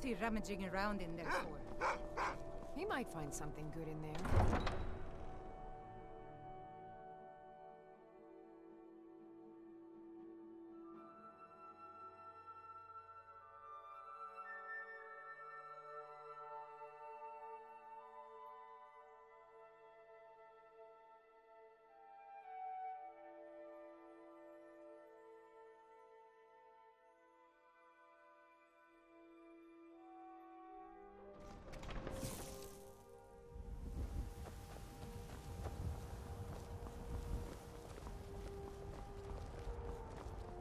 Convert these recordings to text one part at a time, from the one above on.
he rummaging around in there for? He might find something good in there.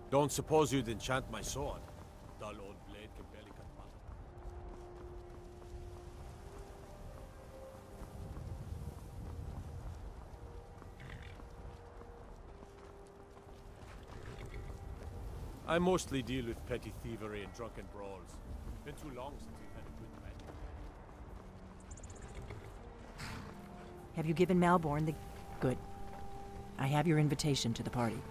Don't suppose you'd enchant my sword? Dull old blade can barely cut mutton. I mostly deal with petty thievery and drunken brawls. Been too long since we've had a good match. Have you given Malborn the... Good. I have your invitation to the party.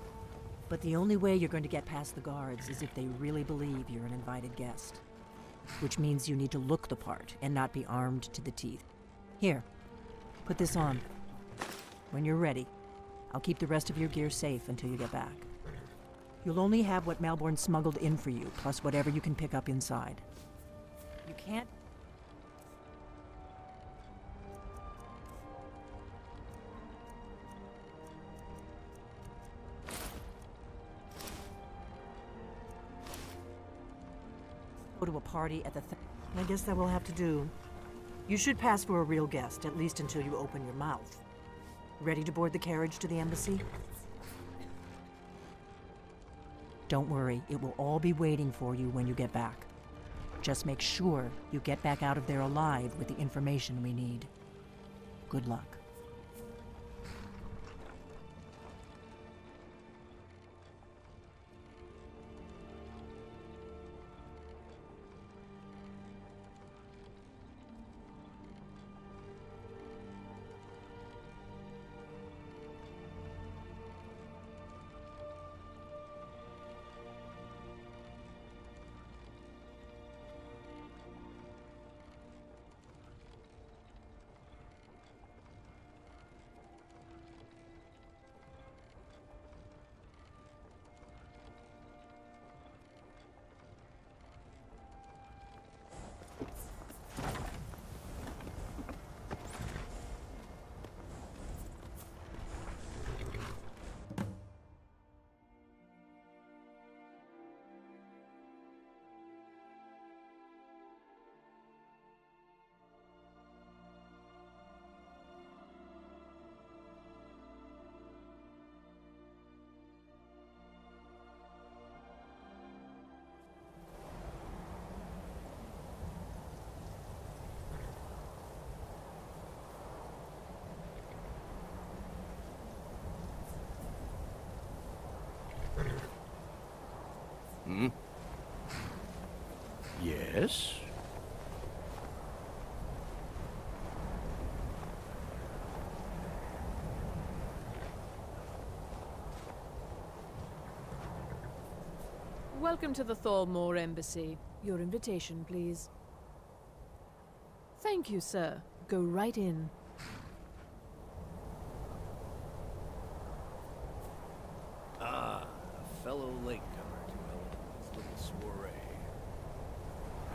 But the only way you're going to get past the guards is if they really believe you're an invited guest. Which means you need to look the part and not be armed to the teeth. Here, put this on. When you're ready, I'll keep the rest of your gear safe until you get back. You'll only have what Malborn smuggled in for you, plus whatever you can pick up inside. You can't... go to a party at the I guess that will have to do. You should pass for a real guest, at least until you open your mouth. Ready to board the carriage to the embassy? Don't worry, it will all be waiting for you when you get back. Just make sure you get back out of there alive with the information we need. Good luck. Hmm? Yes? Welcome to the Thalmor Embassy. Your invitation, please. Thank you, sir. Go right in. Ah, a fellow latecomer to Ellen's little soiree.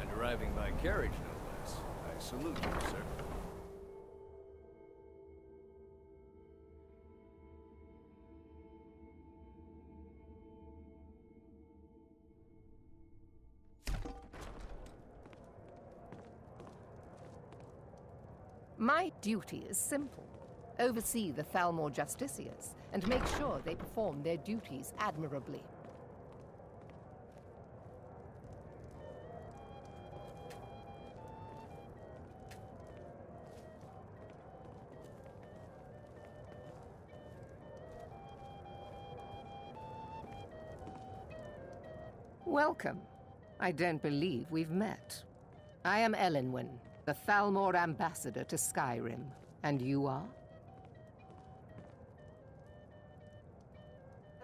And arriving by carriage, no less. I salute you, sir. My duty is simple. Oversee the Thalmor Justiciars and make sure they perform their duties admirably. Welcome. I don't believe we've met. I am Elenwen, the Thalmor Ambassador to Skyrim. And you are?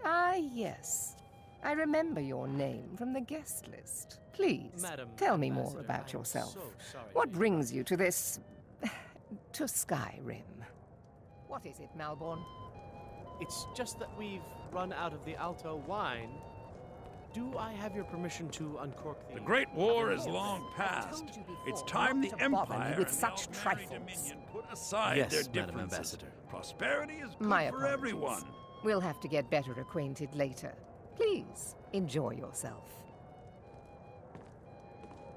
Ah, yes. I remember your name from the guest list. Please, Madam tell me more Ambassador, about I am yourself. so sorry What to hear brings you to this... to Skyrim? What is it, Malborn? It's just that we've run out of the Alto wine. Do I have your permission to uncork the... The Great War is Yes. long I past. told you before It's time not the to bother me Empire with and such the Elvenary trifles. Dominion put aside Yes, their Madam differences. Ambassador. Prosperity is good My for apologies. everyone. We'll have to get better acquainted later. Please, enjoy yourself.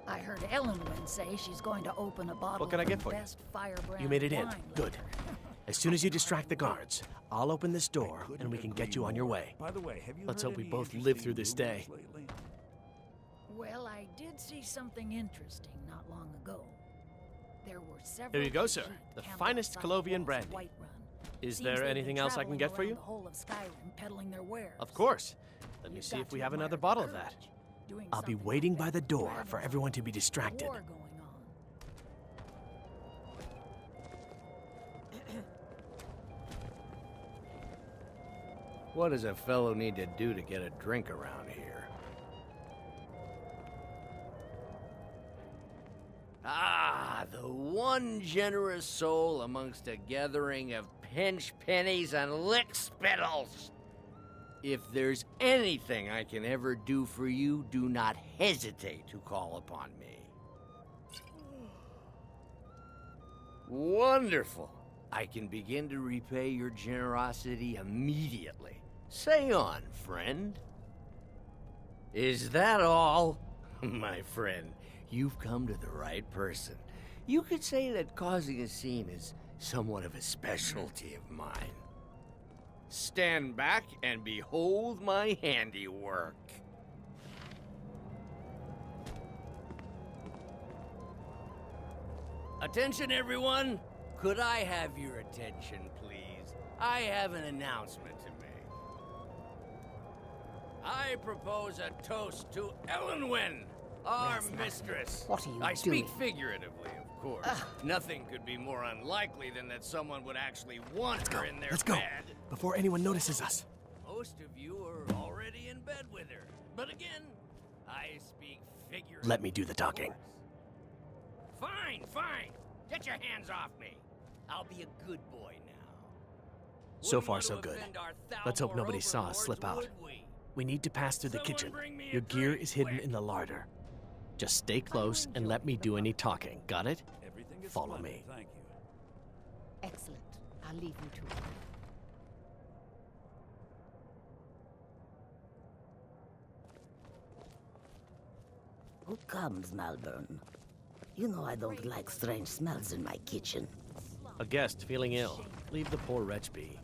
I heard Ellenwyn say she's going to open a bottle What can I of get the for you? best firebrand You made it in. wine Good. later. As soon as you distract the guards, I'll open this door and we can get you on your way. By the way, have you Let's heard hope we any both live interesting through this day. rumors lately? Well, I did see something interesting not long ago. There were several. Here you go, sir. sheep The camped finest outside the Colovian walls of brandy. Whiterun. Is Seems there they've been anything else I can traveling get for around you? the whole of Skyrim peddling their wares. Of course. Let me You've see got if we to have admire another their bottle of that. courage, doing I'll be something waiting like by that the with door dragons for and everyone to be a distracted. war going on. What does a fellow need to do to get a drink around here? Ah, the one generous soul amongst a gathering of pinch pennies and lick spittles. If there's anything I can ever do for you, do not hesitate to call upon me. Wonderful. I can begin to repay your generosity immediately. Say on, friend. Is that all? My friend, you've come to the right person. You could say that causing a scene is somewhat of a specialty of mine. Stand back and behold my handiwork. Attention, everyone! Could I have your attention, please? I have an announcement to make. I propose a toast to Ellenwyn, our mistress. What are you I speak doing? figuratively, of course. Nothing could be more unlikely than that someone would actually want her in their Let's go. bed. Before anyone notices us. Most of you are already in bed with her. But again, I speak figuratively. Let me do the talking. Fine, fine. Get your hands off me. I'll be a good boy now. So Wouldn't far, want so to good. offend our Let's hope Thalmor nobody saw us overlords, slip out. would we? We need to pass through the Someone kitchen. bring me a Your gear drink is hidden quick. in the larder. Just stay close and let me do any talking. Got it? Everything is Follow splendid, me. Thank you. Excellent. I'll leave you to it. Who comes, Malborn? You know I don't like strange smells in my kitchen. A guest feeling ill. Leave the poor wretch be.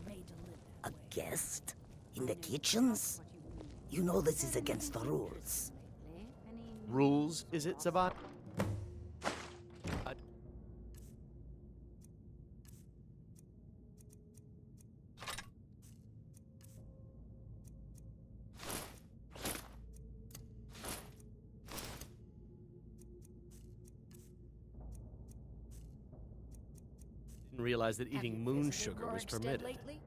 A guest? In the kitchens? You know this is against the rules. Rules, is it, Sabat? Didn't realize that Have eating you moon visited sugar was Rorikstead permitted. lately?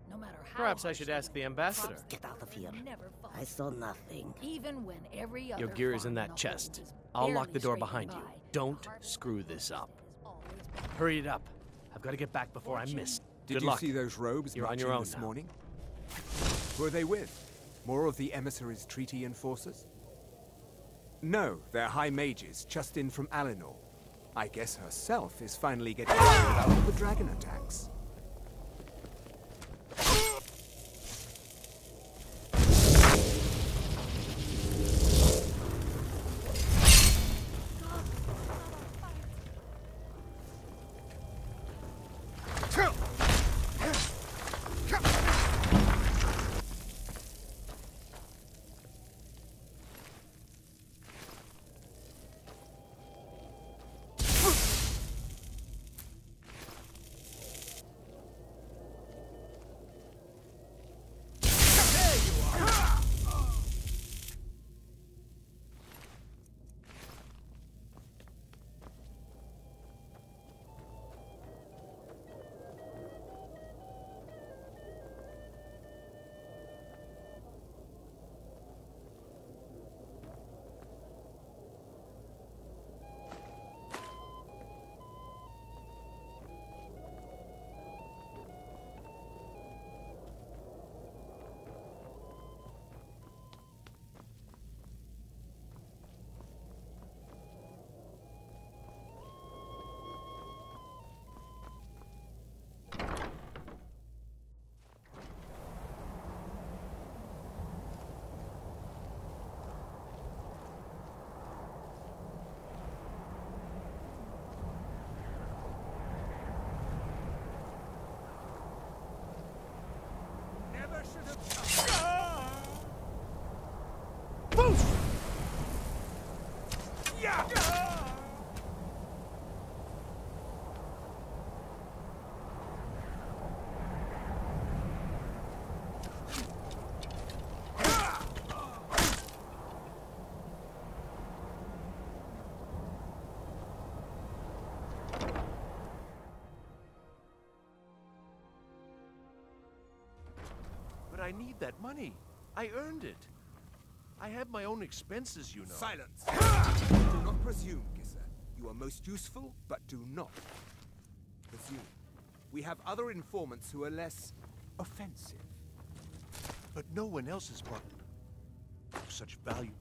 No matter how Perhaps I harsh should the ask the weather, ambassador. crops Get out of here. never fall. I saw nothing. Even when every other Your gear is in farm that the chest. hold is I'll lock barely the door scraping behind you. by, Don't the heart screw this up. has always been Hurry it up. I've got to get back before I miss. Did Good you luck. see those robes You're on marching your own this now. morning? Who are they with? More of the emissaries' treaty enforcers? No, they're high mages, just in from Alinor. I guess herself is finally getting tired out of the dragon attacks. I need that money. I earned it. I have my own expenses, you know. Silence! Do not presume, Gisser. You are most useful, but do not presume. We have other informants who are less offensive. But no one else has brought such value.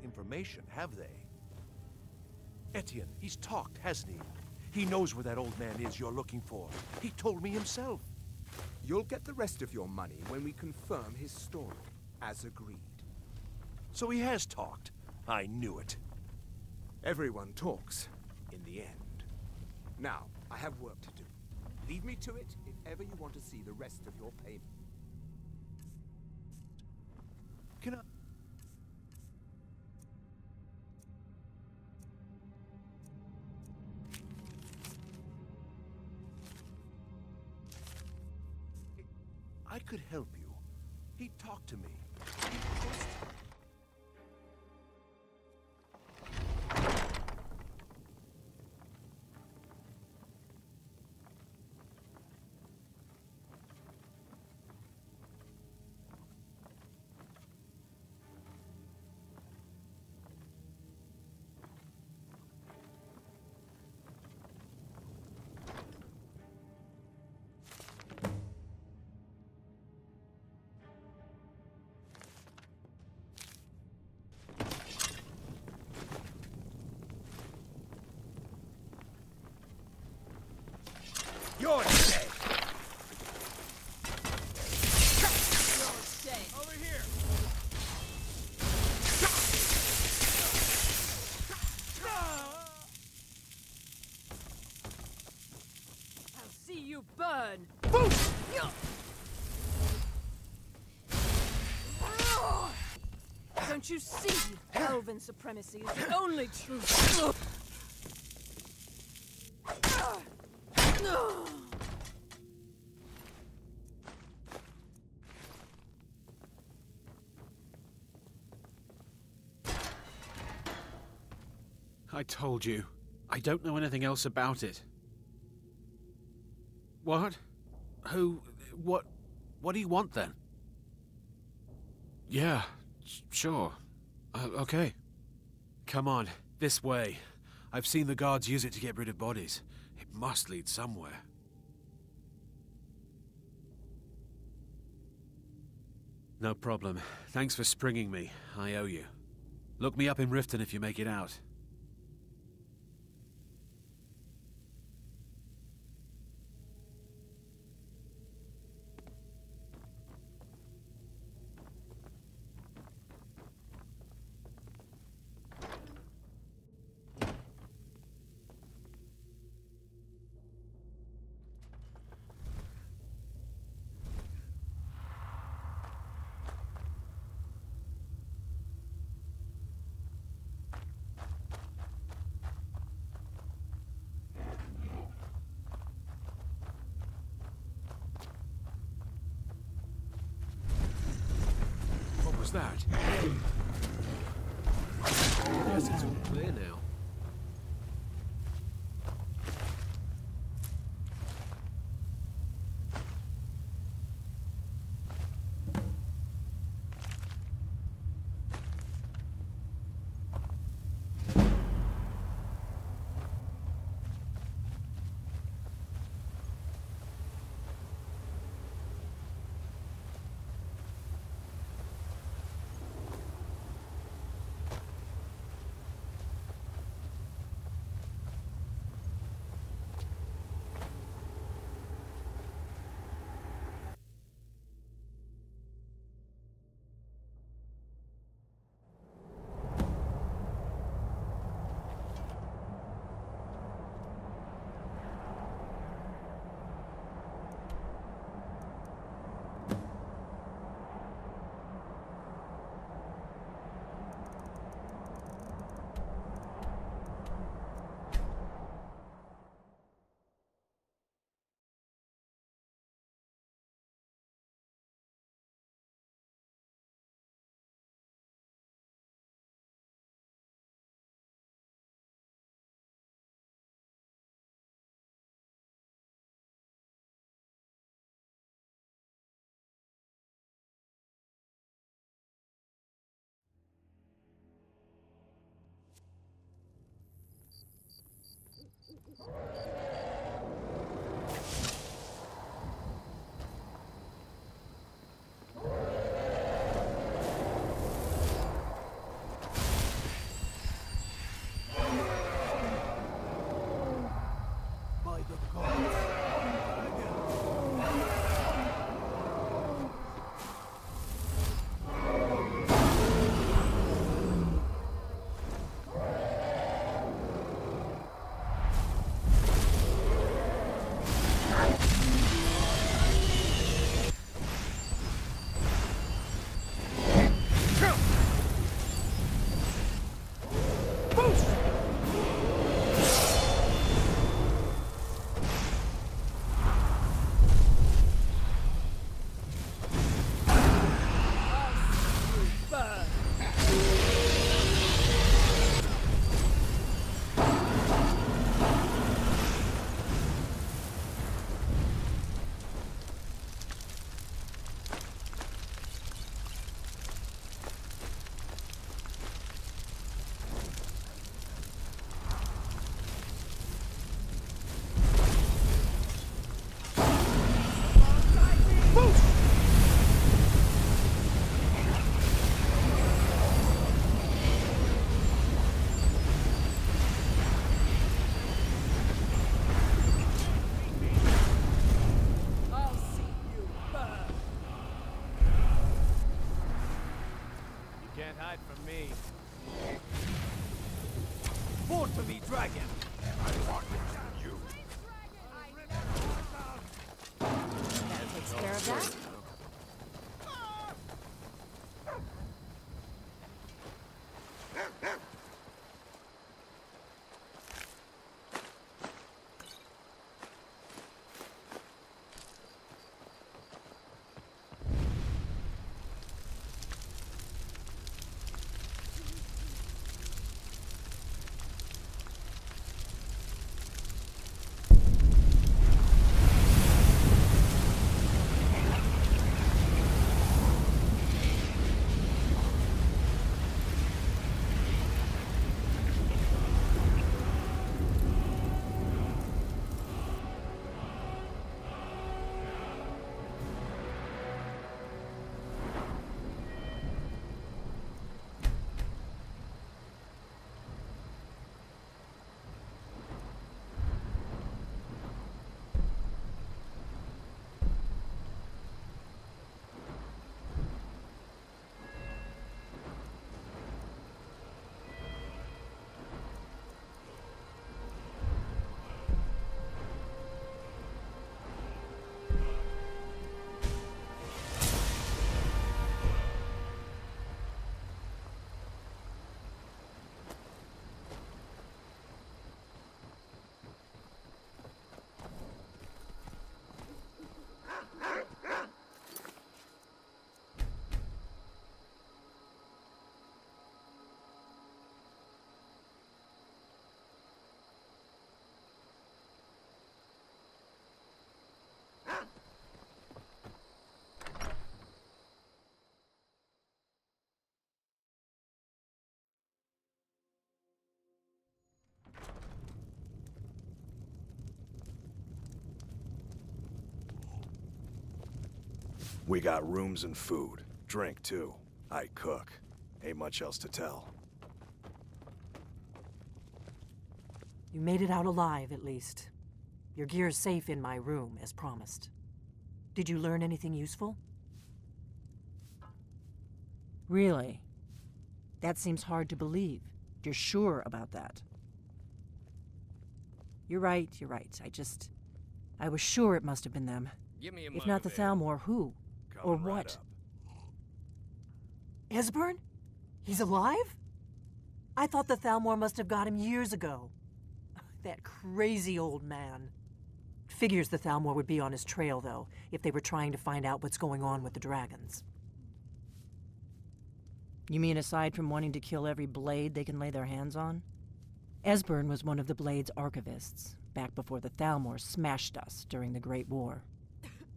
Information, have they? Etienne, he's talked, hasn't he? He knows where that old man is you're looking for. He told me himself. You'll get the rest of your money when we confirm his story, as agreed. So he has talked. I knew it. Everyone talks, in the end. Now, I have work to do. Leave me to it if ever you want to see the rest of your payment. Can I... I could help you. He talked to me. You're dead! Over here! I'll see you burn! Don't you see? Elven supremacy is the only truth. I told you. I don't know anything else about it. What? Who? What do you want then? Yeah, sure. Okay. Come on, this way. I've seen the guards use it to get rid of bodies. It must lead somewhere. No problem. Thanks for springing me. I owe you. Look me up in Riften if you make it out. That? Yes, it's all clear now. me. Fall to me, dragon! I want you. That takes care of that. We got rooms and food. Drink, too. I cook. Ain't much else to tell. You made it out alive, at least. Your gear's safe in my room, as promised. Did you learn anything useful? Really? That seems hard to believe. You're sure about that? You're right. I was sure it must have been them. Give me a If not the Thalmor, who? Or what? Esbern? He's alive? I thought the Thalmor must have got him years ago. That crazy old man. Figures the Thalmor would be on his trail, though, if they were trying to find out what's going on with the dragons. You mean aside from wanting to kill every blade they can lay their hands on? Esbern was one of the Blade's archivists, back before the Thalmor smashed us during the Great War.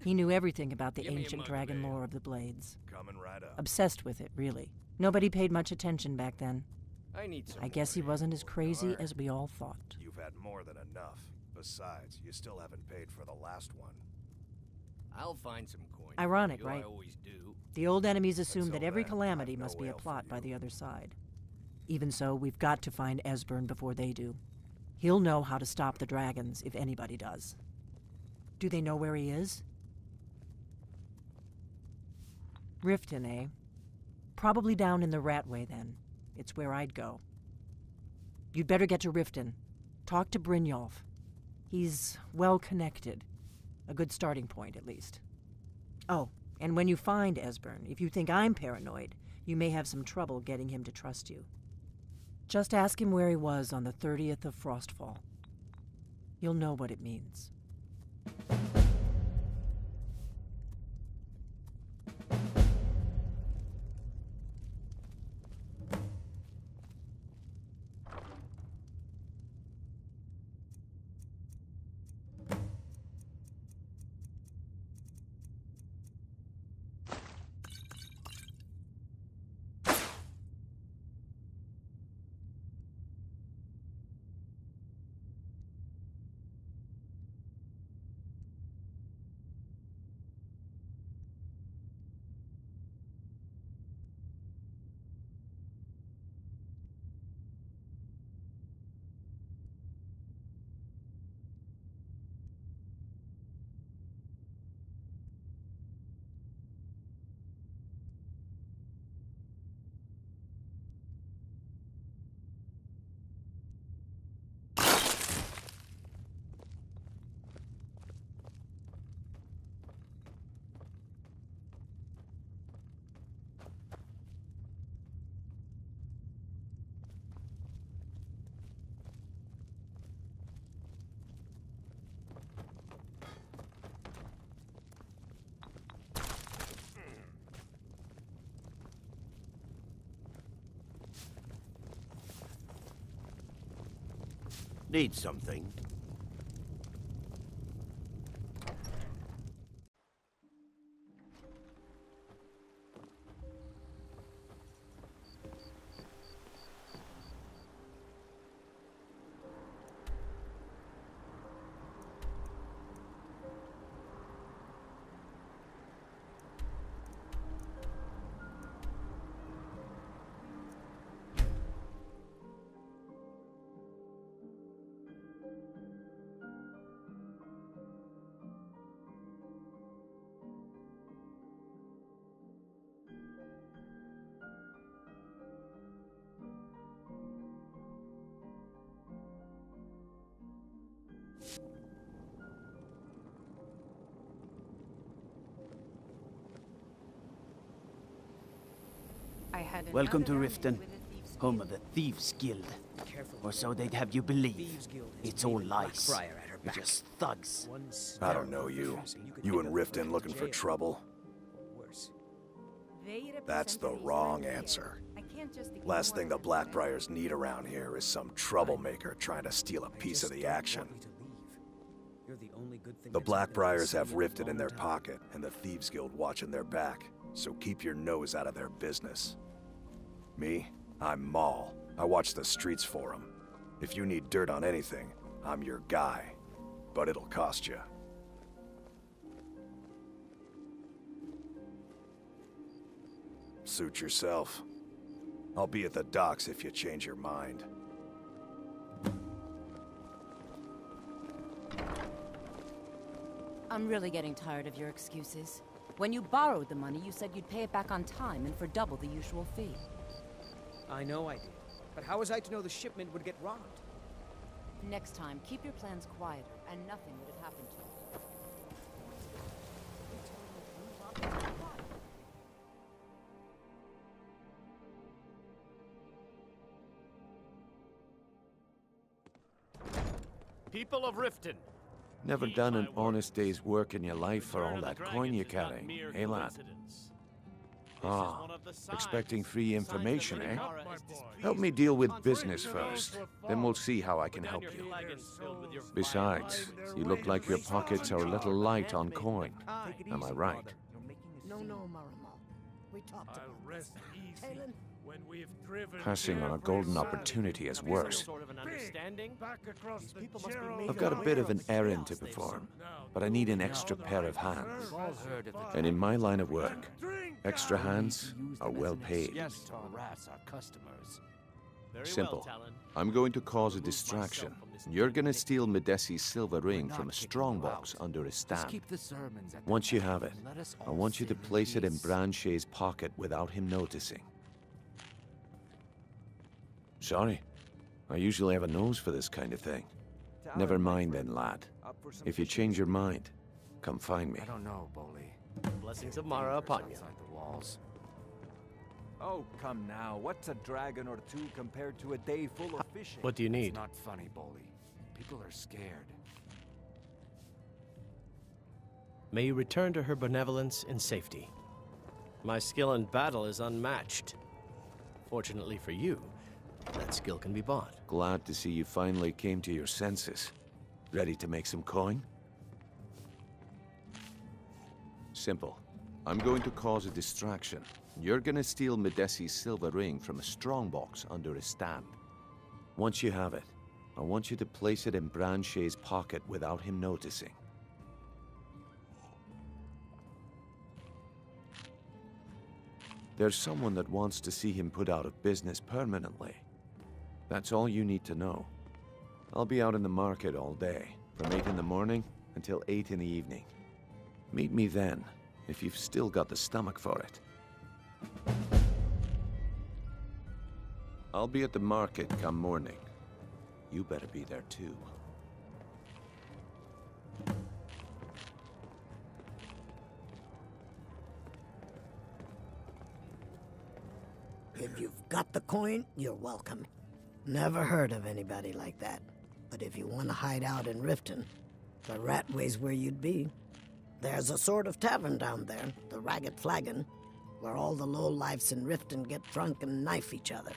He knew everything about the ancient dragon lore of the Blades. Coming right up. Obsessed with it, really. Nobody paid much attention back then. I guess he wasn't as crazy as we all thought. You've had more than enough. Besides, you still haven't paid for the last one. I'll find some coin. Ironic, right? I always do. The old enemies assume that every calamity must be a plot by the other side. Even so, we've got to find Esbern before they do. He'll know how to stop the dragons, if anybody does. Do they know where he is? Riften, eh? Probably down in the Ratway, then. It's where I'd go. You'd better get to Riften. Talk to Brynjolf. He's well-connected. A good starting point, at least. Oh, and when you find Esbern, if you think I'm paranoid, you may have some trouble getting him to trust you. Just ask him where he was on the 30th of Frostfall. You'll know what it means. Need something? Welcome to Riften, home of the Thieves Guild. Or so they'd have you believe. It's all lies. You're just thugs. I don't know you. You in Riften looking for trouble? That's the wrong answer. Last thing the Blackbriars need around here is some troublemaker trying to steal a piece of the action. The Blackbriars have Riften in their pocket, and the Thieves Guild watching their back, so keep your nose out of their business. Me? I'm Maul. I watch the streets for them. If you need dirt on anything, I'm your guy. But it'll cost you. Suit yourself. I'll be at the docks if you change your mind. I'm really getting tired of your excuses. When you borrowed the money, you said you'd pay it back on time and for double the usual fee. I know I did. But how was I to know the shipment would get robbed? Next time, keep your plans quieter, and nothing would have happened to you. People of Riften. Never done an honest day's work in your life for all that coin you're carrying, eh, lad? Ah, expecting free information, eh? Help me deal with business first, then we'll see how I can help you. Besides, you look like your pockets are a little light on coin. Am I right? No, Maramal. We talked about this. Talon? Passing on a golden opportunity is worse. I've got a bit of an errand to perform, but I need an extra pair of hands. And in my line of work, extra hands are well paid. Simple. I'm going to cause a distraction. You're gonna steal Medesi's silver ring from a strongbox under his stand. Once you have it, I want you to place it in Branche's pocket without him noticing. Sorry. I usually have a nose for this kind of thing. Never mind then, lad. If you change your mind, come find me. I don't know, Bolly. Blessings of Mara upon you. Outside the walls. Oh, come now. What's a dragon or two compared to a day full of fishing? What do you need? It's not funny, Bolly. People are scared. May you return to her benevolence in safety. My skill in battle is unmatched. Fortunately for you, that skill can be bought. Glad to see you finally came to your senses. Ready to make some coin? Simple. I'm going to cause a distraction. You're gonna steal Medesi's silver ring from a strongbox under his stand. Once you have it, I want you to place it in Branche's pocket without him noticing. There's someone that wants to see him put out of business permanently. That's all you need to know. I'll be out in the market all day, from 8 in the morning until 8 in the evening. Meet me then, if you've still got the stomach for it. I'll be at the market come morning. You better be there too. If you've got the coin, you're welcome. Never heard of anybody like that. But if you want to hide out in Riften, the Ratway's where you'd be. There's a sort of tavern down there, the Ragged Flagon, where all the lowlifes in Riften get drunk and knife each other.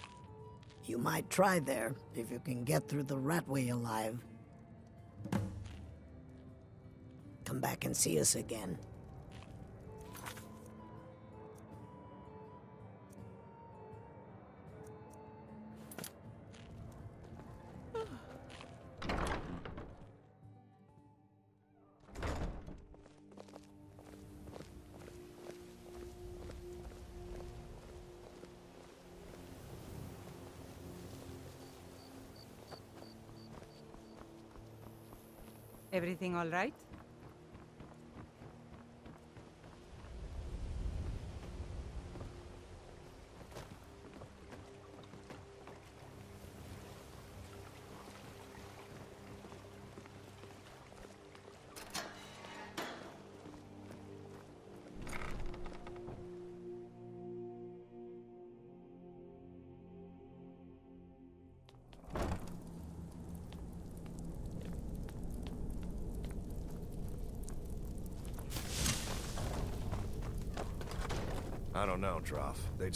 You might try there, if you can get through the Ratway alive. Come back and see us again. Everything all right? I don't know, Droff. They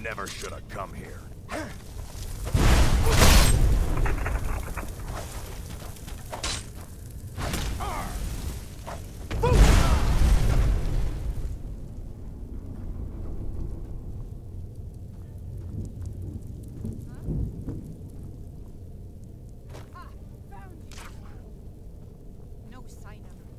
never should have come here. No sign of her.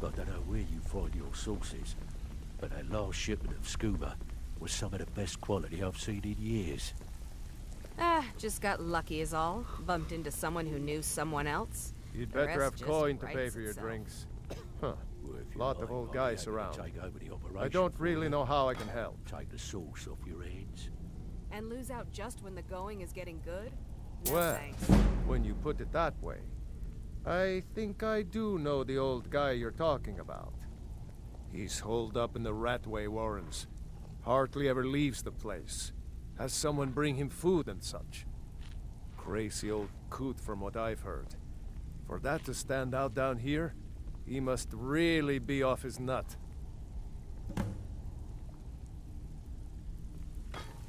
I don't know where you find your sources, but that last shipment of skooma was some of the best quality I've seen in years. Just got lucky is all. Bumped into someone who knew someone else. You'd The better rest have just coin to pay writes for your itself. drinks. Huh. Lot of old I'll guys be happy around. to take over the operation I don't for really you. know how I can help. Take the sauce off your hands. And lose out just when the going is getting good? No Well, thanks. when you put it that way, I think I do know the old guy you're talking about. He's holed up in the Ratway Warrens. Hardly ever leaves the place. Has someone bring him food and such. Crazy old coot from what I've heard. For that to stand out down here, he must really be off his nut.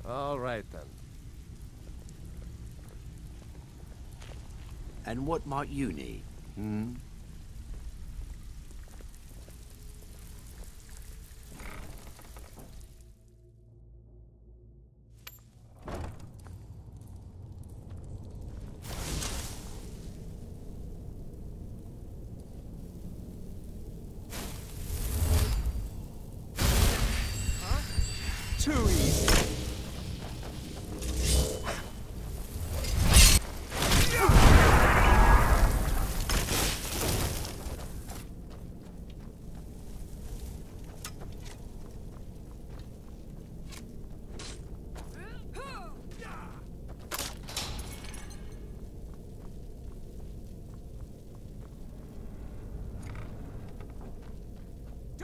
All right then. And what might you need? Hmm? Too easy.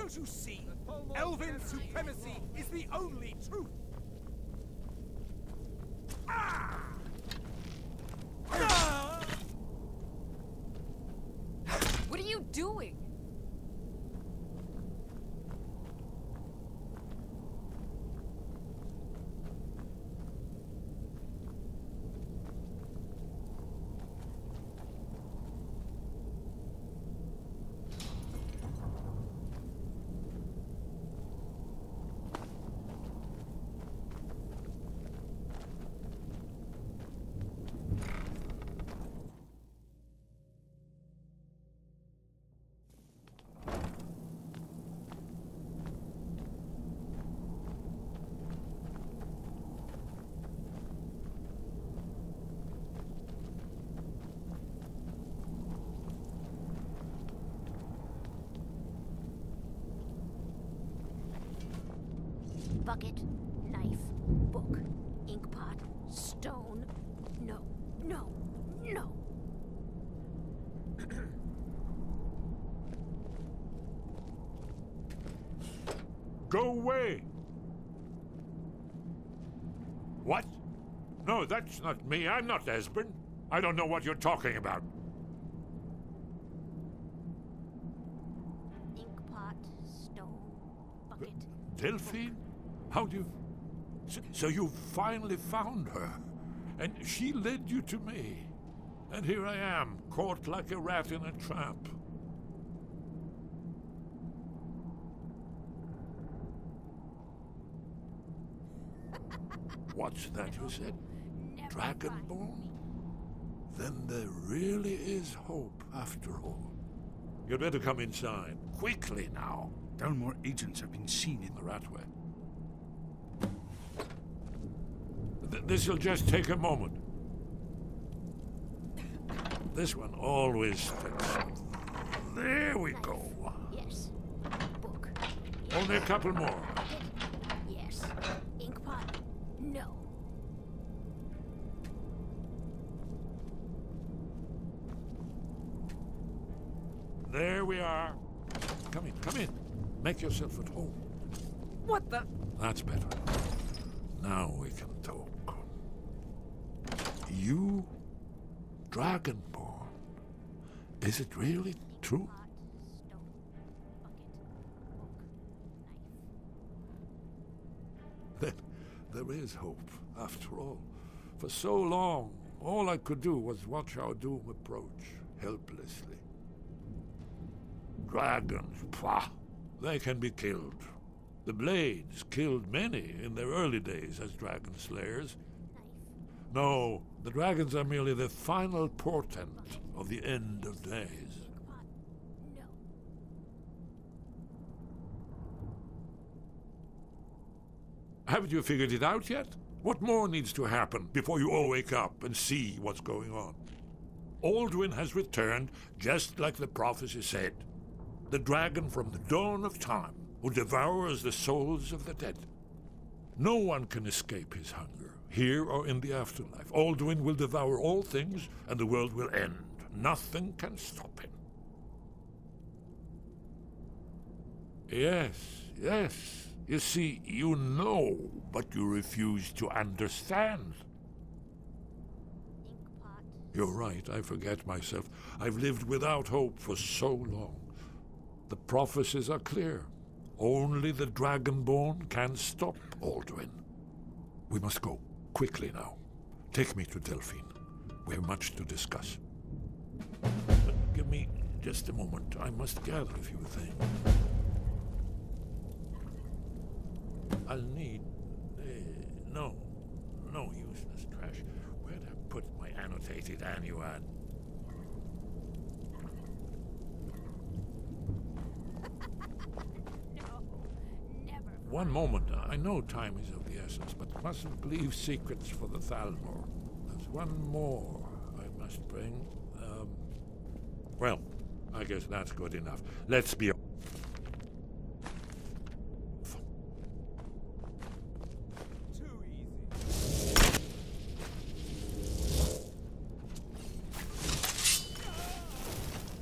Don't you see? Elven supremacy is the only truth! Ah! Ah! What are you doing? Bucket, knife, book, inkpot, stone. No, no, no. Go away! What? No, that's not me. I'm not Esbern. I don't know what you're talking about. Inkpot, stone, bucket. Delphine? How do you... So you finally found her, and she led you to me. And here I am, caught like a rat in a trap. What's that you said? Dragonborn? Then there really is hope after all. You'd better come inside, quickly now. Thalmor agents have been seen in the Ratway. This'll just take a moment. This one always sticks. There we go. Yes. Book. Only a couple more. Yes. Inkpot. No. There we are. Come in, come in. Make yourself at home. What the? That's better. Now we can talk. You, Dragonborn. Is it really true? Then there is hope, after all. For so long, all I could do was watch our doom approach, helplessly. Dragons, pah! They can be killed. The Blades killed many in their early days as dragon slayers. No, the dragons are merely the final portent of the end of days. Haven't you figured it out yet? What more needs to happen before you all wake up and see what's going on? Alduin has returned just like the prophecy said. The dragon from the dawn of time who devours the souls of the dead. No one can escape his hunger, here or in the afterlife. Alduin will devour all things, and the world will end. Nothing can stop him. Yes, yes. You see, you know, but you refuse to understand. You're right, I forget myself. I've lived without hope for so long. The prophecies are clear. Only the Dragonborn can stop Alduin. We must go, quickly now. Take me to Delphine. We have much to discuss. But give me just a moment. I must gather a few things. I'll need... no useless trash. Where'd I put my annotated annuad? One moment. I know time is of the essence, but mustn't leave secrets for the Thalmor. There's one more I must bring. Well, I guess that's good enough. Let's be...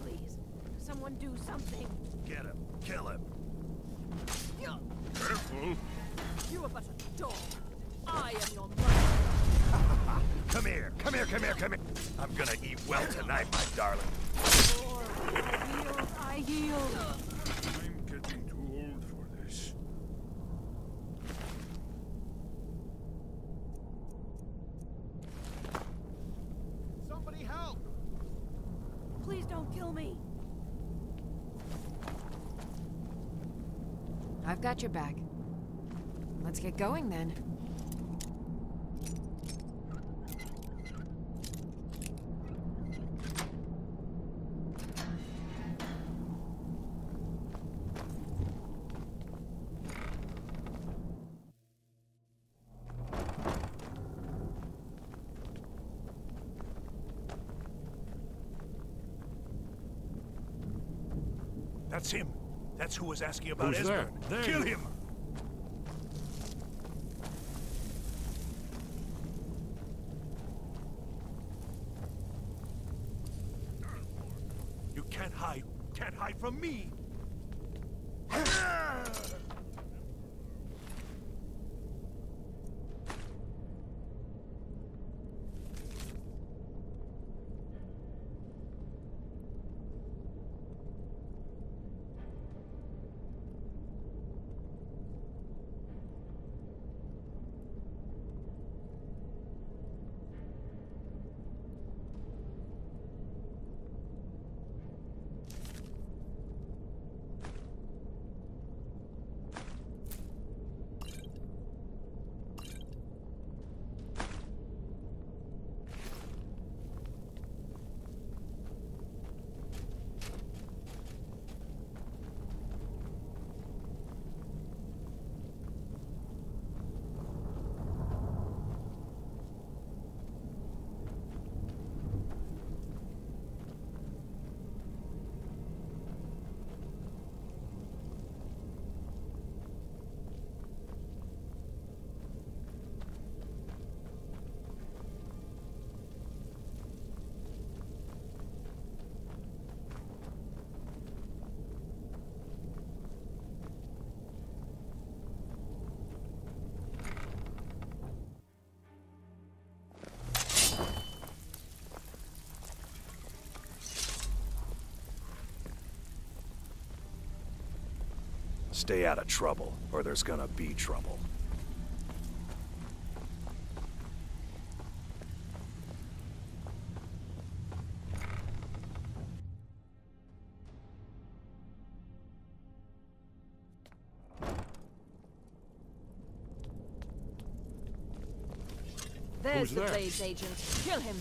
Please, someone do something. Get him. Kill him. Careful. You are but a dog. I am your mother. Come here, come here, come here, come here. I'm gonna eat well tonight, my darling. I yield. I'm getting too old for this. Somebody help! Please don't kill me. I've got your back. Let's get going then. That's him. That's who was asking about Who's Esbern. there? Kill him! You can't hide. Can't hide from me! Stay out of trouble, or there's gonna be trouble. There's the Blades agent. Kill him.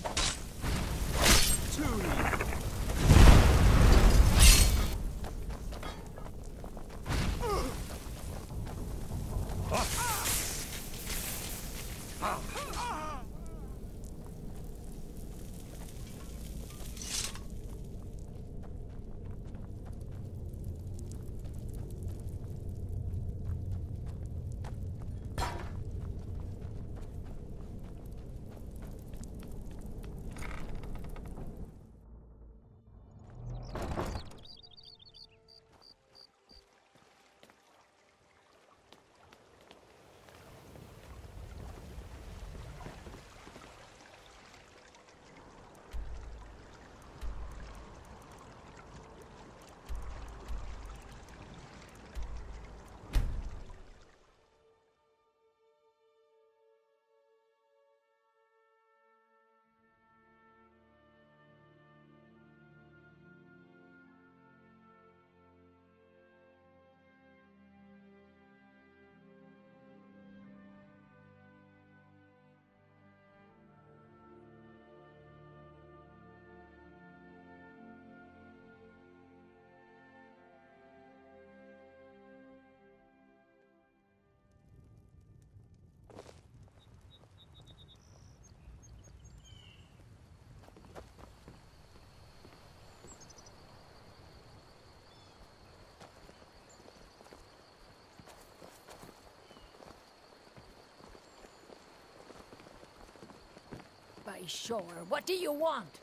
By sure. What do you want?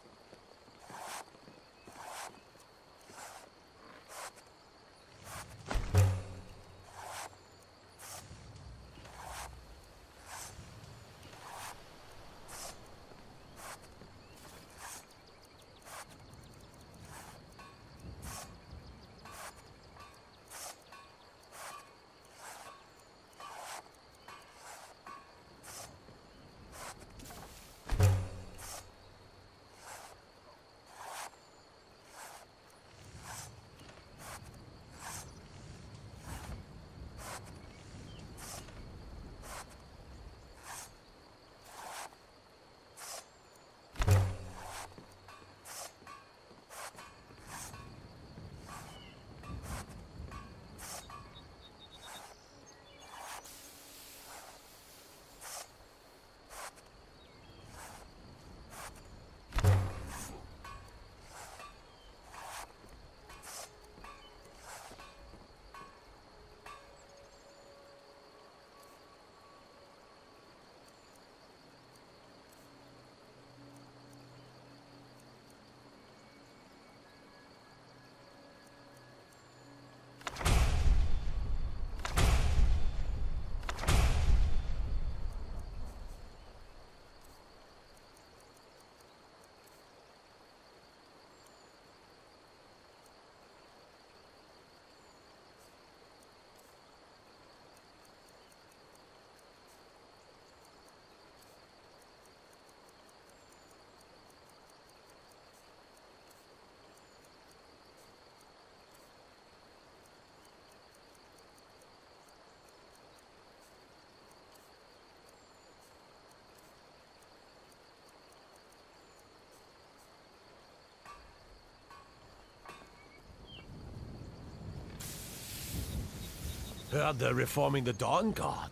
Heard they're reforming the Dawn Guard.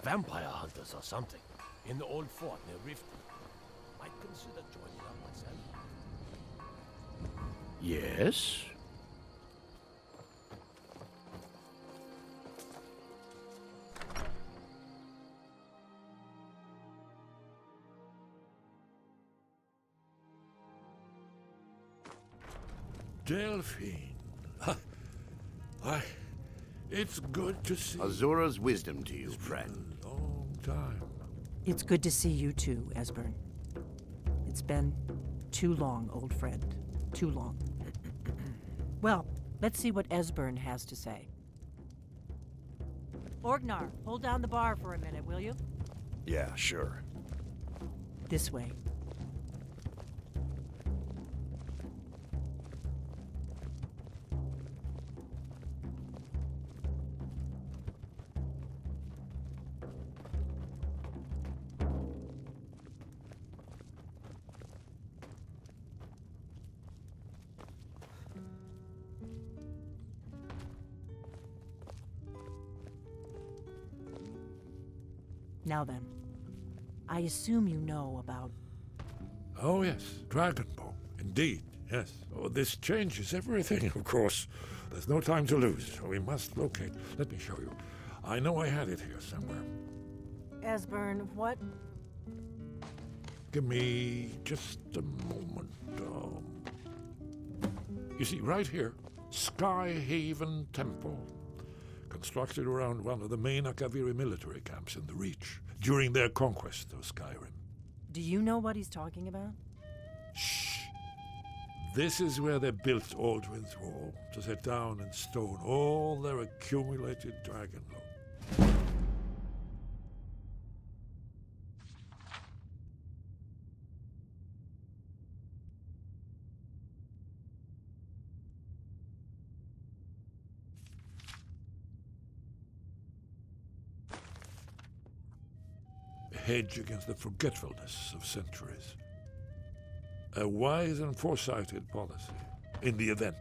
Vampire hunters or something. In the old fort near Riften. Might consider joining up myself. Yes? Delphine. It's good to see. Azura's wisdom to you, friend. Long time. It's good to see you too, Esbern. It's been too long, old friend. Too long. Well, let's see what Esbern has to say. Orgnar, hold down the bar for a minute, will you? Yeah, sure. This way. Now then, I assume you know about... Oh yes, Dragonbone. Indeed, yes. Oh, this changes everything, of course. There's no time to lose, so we must locate. Let me show you. I know I had it here somewhere. Esbern, what? Give me just a moment. You see, right here, Skyhaven Temple. Constructed around one of the main Akaviri military camps in the Reach during their conquest of Skyrim. Do you know what he's talking about? Shh! This is where they built Aldwin's Wall to set down in stone all their accumulated dragon lore. Hedge against the forgetfulness of centuries. A wise and foresighted policy in the event.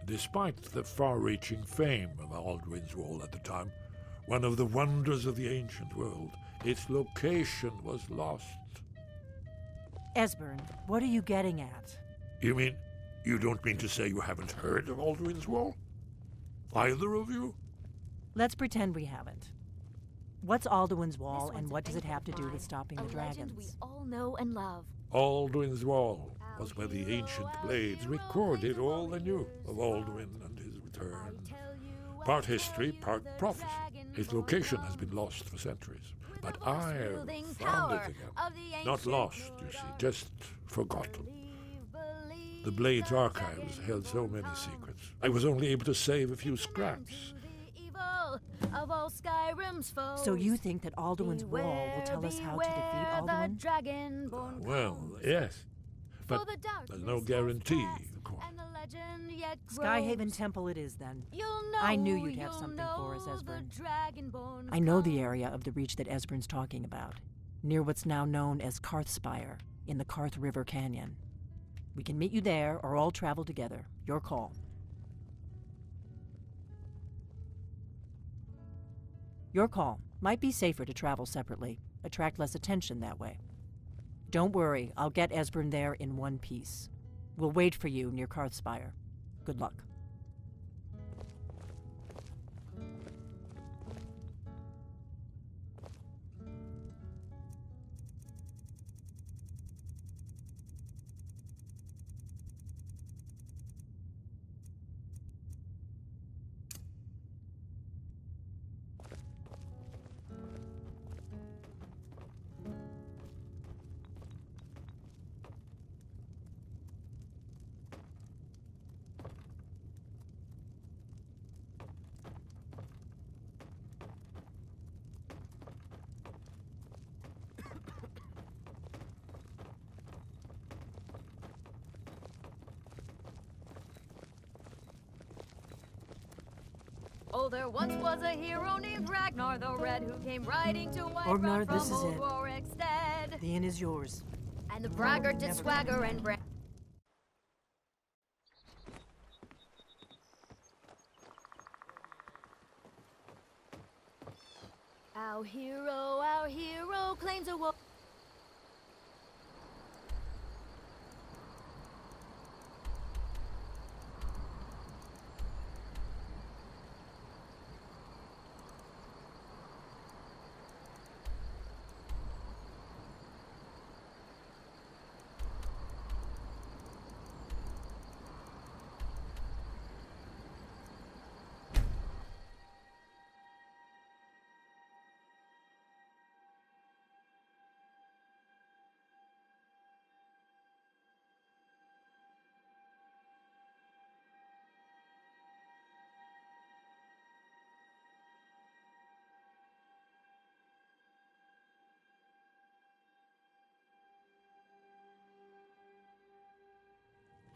Despite the far-reaching fame of Aldwin's Wall at the time, one of the wonders of the ancient world, its location was lost. Esbern, what are you getting at? You mean, you don't mean to say you haven't heard of Aldwin's Wall? Either of you? Let's pretend we haven't. What's Alduin's Wall, and what does it have to do with stopping the dragons? We all know and love. Aldwin's Wall was where the ancient blades recorded all they knew of Aldwin and his return. Part history, part prophecy. His location has been lost for centuries, but I have found it again. Not lost, you see, just forgotten. The Blades archives held so many secrets. I was only able to save a few scraps. Of all Skyrim's foes. So you think that Alduin's Wall will tell us how to defeat Alduin? Well, yes. But there's no guarantee, of course. Skyhaven Temple it is, then. I knew you'd have something for us, Esbern. I know the area of the Reach that Esbern's talking about, near what's now known as Karthspire, in the Karth River Canyon. We can meet you there, or all travel together. Your call. Your call. Might be safer to travel separately. Attract less attention that way. Don't worry, I'll get Esbern there in one piece. We'll wait for you near Karthspire. Good luck. Oh, there once was a hero named Ragnar the Red who came riding to wipe Orgnar, from this is old it. Warwick's dead. The inn is yours. And the braggart did swagger and brand. Our hero claims a war.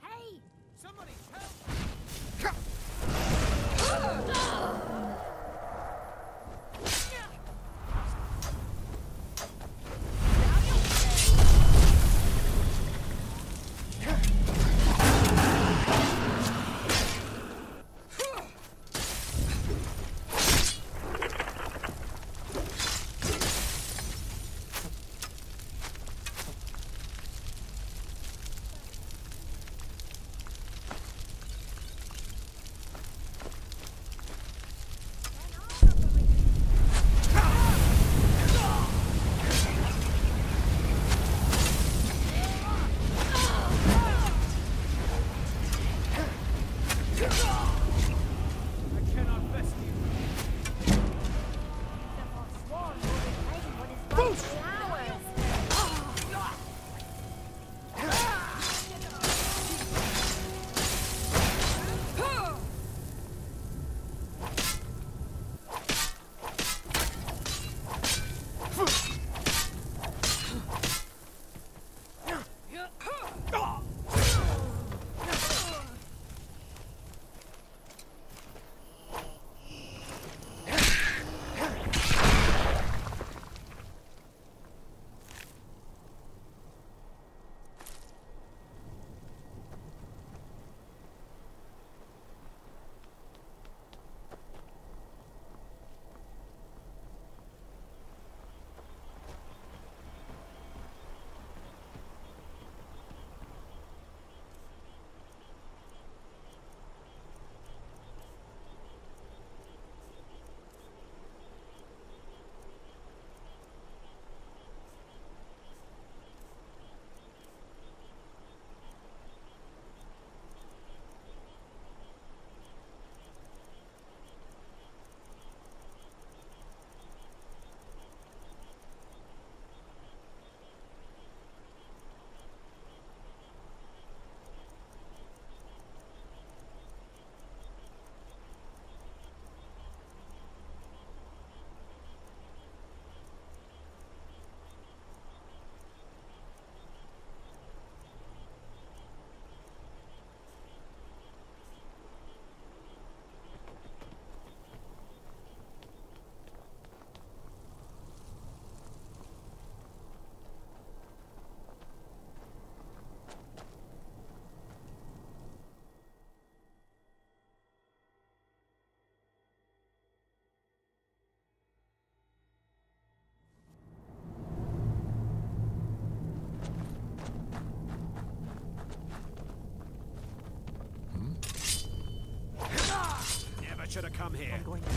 Hey! Somebody help! Should have come here. I'm going to...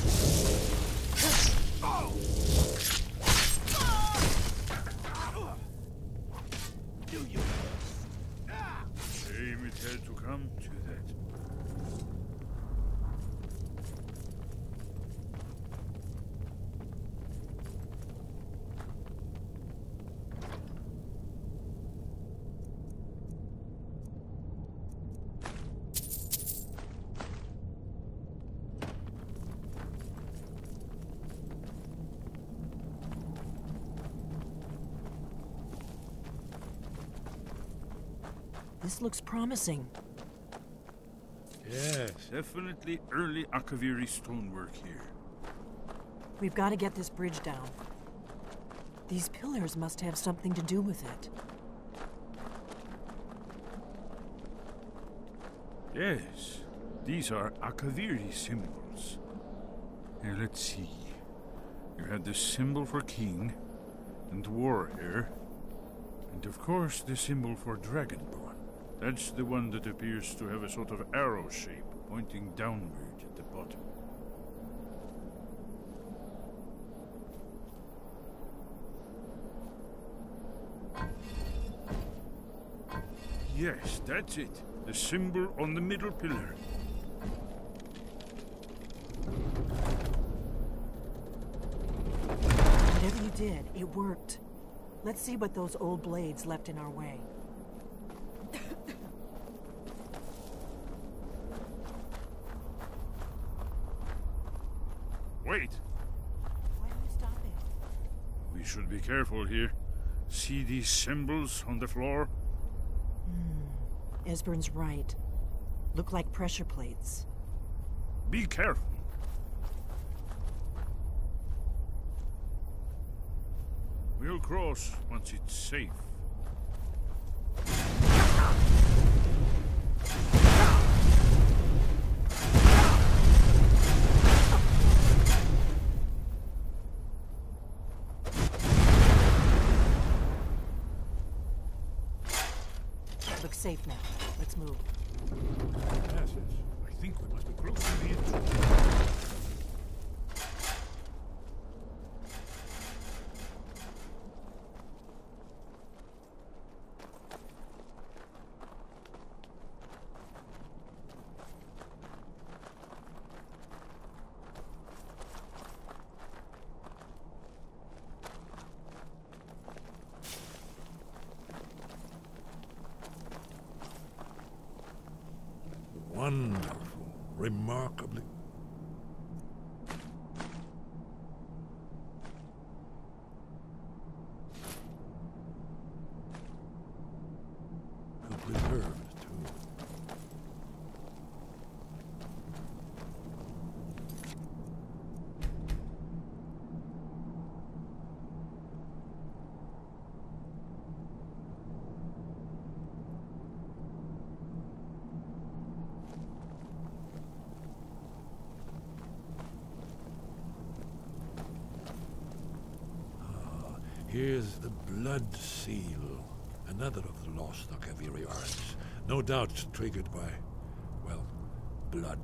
Oh! Do you? Shame it had to come to that. This looks promising. Yes, definitely early Akaviri stonework here. We've got to get this bridge down. These pillars must have something to do with it. Yes, these are Akaviri symbols. Let's see. You had the symbol for king and warrior, and of course the symbol for Dragonborn. That's the one that appears to have a sort of arrow shape pointing downward at the bottom. Yes, that's it. The symbol on the middle pillar. Whatever you did, it worked. Let's see what those old blades left in our way. Wait! Why are you stopping? We should be careful here. See these symbols on the floor? Esbern's right. Look like pressure plates. Be careful. We'll cross once it's safe. Looks safe now. Let's move. Yes, I think we must be close to the entrance. Wonderful, remarkably. Preserved, too. Here's the blood seal, another of the lost Akaviri arts. No doubt triggered by, well, blood.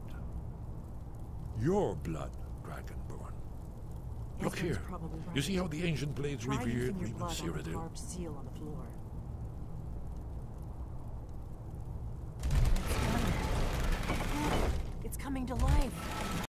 Your blood, Dragonborn. Look Esbern's here. probably right. You see how the ancient blades Try revered using your Reman blood on the Cyrodiil? carved seal on the floor. It's coming to life.